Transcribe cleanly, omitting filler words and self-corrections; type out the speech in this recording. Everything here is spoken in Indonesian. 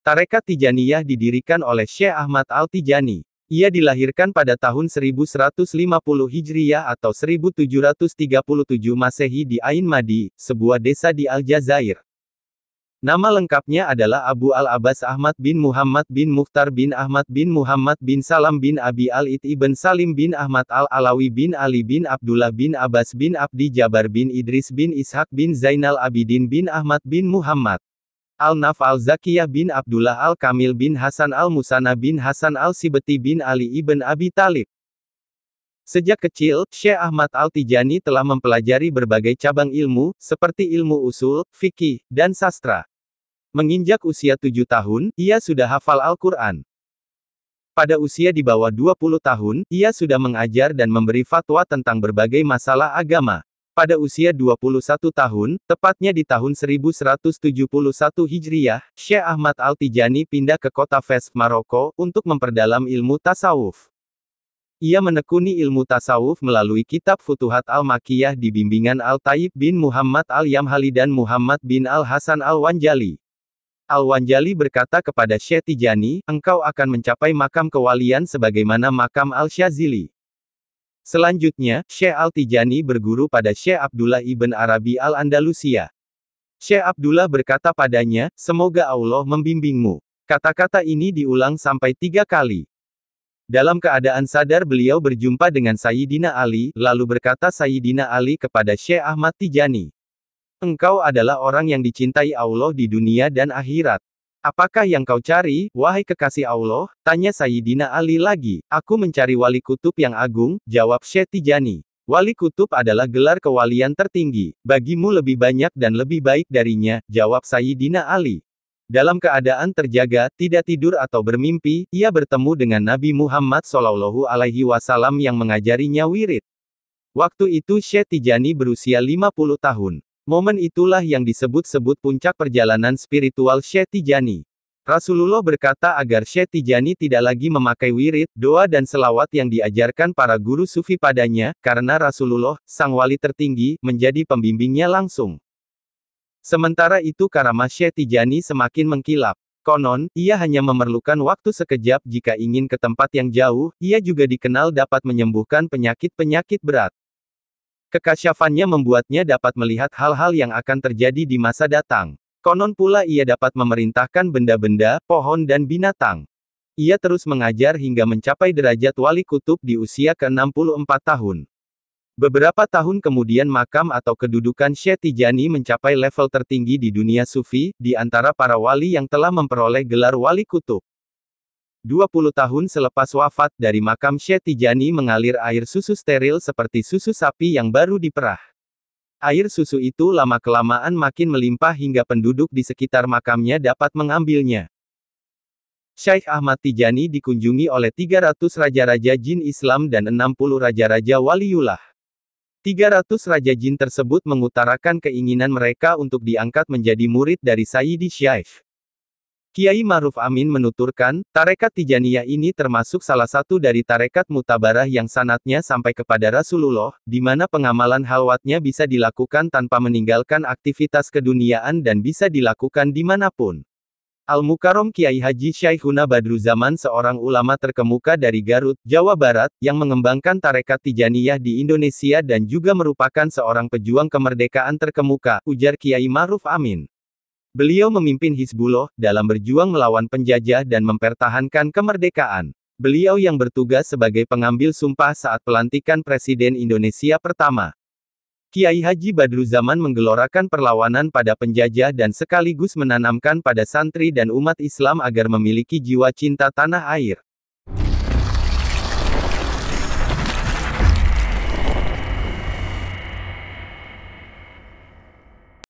Tarekat Tijaniyah didirikan oleh Syekh Ahmad Al-Tijani. Ia dilahirkan pada tahun 1150 Hijriyah atau 1737 Masehi di Ain Madi, sebuah desa di Aljazair. Nama lengkapnya adalah Abu Al-Abbas Ahmad bin Muhammad bin Mukhtar bin Ahmad bin Muhammad bin Salam bin Abi Al-It ibn Salim bin Ahmad Al-Alawi bin Ali bin Abdullah bin Abbas bin Abdi Jabar bin Idris bin Ishaq bin Zainal Abidin bin Ahmad bin Muhammad Al-Naf Al-Zakiyah bin Abdullah Al-Kamil bin Hasan Al-Musanna bin Hasan Al-Sibeti bin Ali ibn Abi Talib. Sejak kecil, Syekh Ahmad Al-Tijani telah mempelajari berbagai cabang ilmu, seperti ilmu usul, fikih, dan sastra. Menginjak usia 7 tahun, ia sudah hafal Al-Quran. Pada usia di bawah 20 tahun, ia sudah mengajar dan memberi fatwa tentang berbagai masalah agama. Pada usia 21 tahun, tepatnya di tahun 1171 Hijriyah, Syekh Ahmad Al-Tijani pindah ke kota Fes, Maroko, untuk memperdalam ilmu tasawuf. Ia menekuni ilmu tasawuf melalui kitab Futuhat Al-Makkiyah di bimbingan Al-Tayyib bin Muhammad Al-Yamhali dan Muhammad bin Al-Hasan Al-Wanjali. Al-Wanjali berkata kepada Syekh Tijani, engkau akan mencapai makam kewalian sebagaimana makam Al-Syazili. Selanjutnya, Syekh Al-Tijani berguru pada Syekh Abdullah ibn Arabi Al-Andalusia. Syekh Abdullah berkata padanya, semoga Allah membimbingmu. Kata-kata ini diulang sampai 3 kali. Dalam keadaan sadar beliau berjumpa dengan Sayyidina Ali, lalu berkata Sayyidina Ali kepada Syekh Ahmad Tijani. Engkau adalah orang yang dicintai Allah di dunia dan akhirat. Apakah yang kau cari, wahai kekasih Allah? Tanya Sayyidina Ali lagi. Aku mencari wali kutub yang agung, jawab Syekh Tijani. Wali kutub adalah gelar kewalian tertinggi. Bagimu lebih banyak dan lebih baik darinya, jawab Sayyidina Ali. Dalam keadaan terjaga, tidak tidur atau bermimpi, ia bertemu dengan Nabi Muhammad SAW yang mengajarinya wirid. Waktu itu Syekh Tijani berusia 50 tahun. Momen itulah yang disebut-sebut puncak perjalanan spiritual Syekh Tijani. Rasulullah berkata agar Syekh Tijani tidak lagi memakai wirid, doa dan selawat yang diajarkan para guru sufi padanya, karena Rasulullah, sang wali tertinggi, menjadi pembimbingnya langsung. Sementara itu karamah Syekh Tijani semakin mengkilap. Konon, ia hanya memerlukan waktu sekejap jika ingin ke tempat yang jauh, ia juga dikenal dapat menyembuhkan penyakit-penyakit berat. Kekasyafannya membuatnya dapat melihat hal-hal yang akan terjadi di masa datang. Konon pula ia dapat memerintahkan benda-benda, pohon dan binatang. Ia terus mengajar hingga mencapai derajat wali kutub di usia ke-64 tahun. Beberapa tahun kemudian makam atau kedudukan Syekh Tijani mencapai level tertinggi di dunia sufi, di antara para wali yang telah memperoleh gelar wali kutub. 20 tahun selepas wafat, dari makam Syekh Tijani mengalir air susu steril seperti susu sapi yang baru diperah. Air susu itu lama-kelamaan makin melimpah hingga penduduk di sekitar makamnya dapat mengambilnya. Syekh Ahmad Tijani dikunjungi oleh 300 raja-raja jin Islam dan 60 raja-raja waliullah. 300 raja jin tersebut mengutarakan keinginan mereka untuk diangkat menjadi murid dari Sayyidi Syekh. Kiai Ma'ruf Amin menuturkan, tarekat Tijaniyah ini termasuk salah satu dari tarekat mutabarah yang sanadnya sampai kepada Rasulullah, di mana pengamalan halwatnya bisa dilakukan tanpa meninggalkan aktivitas keduniaan dan bisa dilakukan dimanapun. Al-Mukarram Kiai Haji Syekhuna Badruzaman seorang ulama terkemuka dari Garut, Jawa Barat, yang mengembangkan tarekat Tijaniyah di Indonesia dan juga merupakan seorang pejuang kemerdekaan terkemuka, ujar Kiai Ma'ruf Amin. Beliau memimpin Hizbullah, dalam berjuang melawan penjajah dan mempertahankan kemerdekaan. Beliau yang bertugas sebagai pengambil sumpah saat pelantikan Presiden Indonesia pertama. Kiai Haji Badruzaman menggelorakan perlawanan pada penjajah dan sekaligus menanamkan pada santri dan umat Islam agar memiliki jiwa cinta tanah air.